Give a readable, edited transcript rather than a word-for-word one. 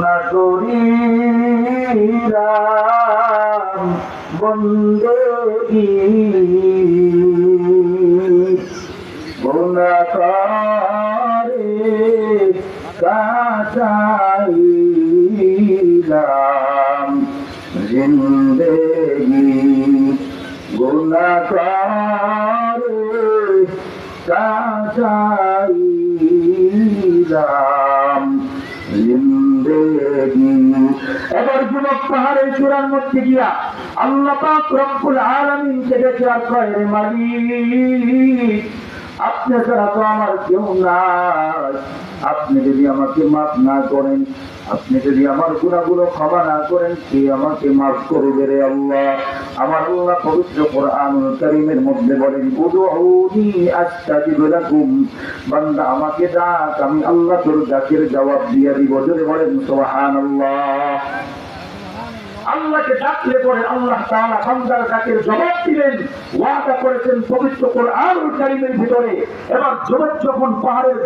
না করিলাম বন্দেগী, গুনাহগারে কাটাইলাম জিন্দেগী, গুনাহগারে কাটাইলাম জিন্দেগী। এবার যুবক পাহাড়ের চূড়ার মধ্যে গিয়া আল্লাহ পাক রব্বুল আলামিনকে দেখে আর কয়, রে মালিক, আপনি ছাড়া তো আমার কেউ নাই। আপনি যদি আমাকে মাফ না করেন, আপনি যদি আমার গুনাহগুলো ক্ষমা না করেন, কে আমাকে মাফ করবে রে আল্লাহ? আমার আল্লাহ পবিত্র কোরআনুল কারীমের মধ্যে বলেন, উদউনি আস্তাজিব লাকুম, বান্দা আমাকে ডাক, আমি আল্লাহ তোর ডাকের জবাব দিয়ে দিব। জোরে বলেন সুবহানাল্লাহ। আল্লাহকে ডাকলে পরে আল্লাহ তাআলা বান্দার ডাকের জবাব দিবেন, ওয়াদা করেছেন পবিত্র কোরআনুল কারীমের ভিতরে। এবার যুবক যখন পাহাড়ের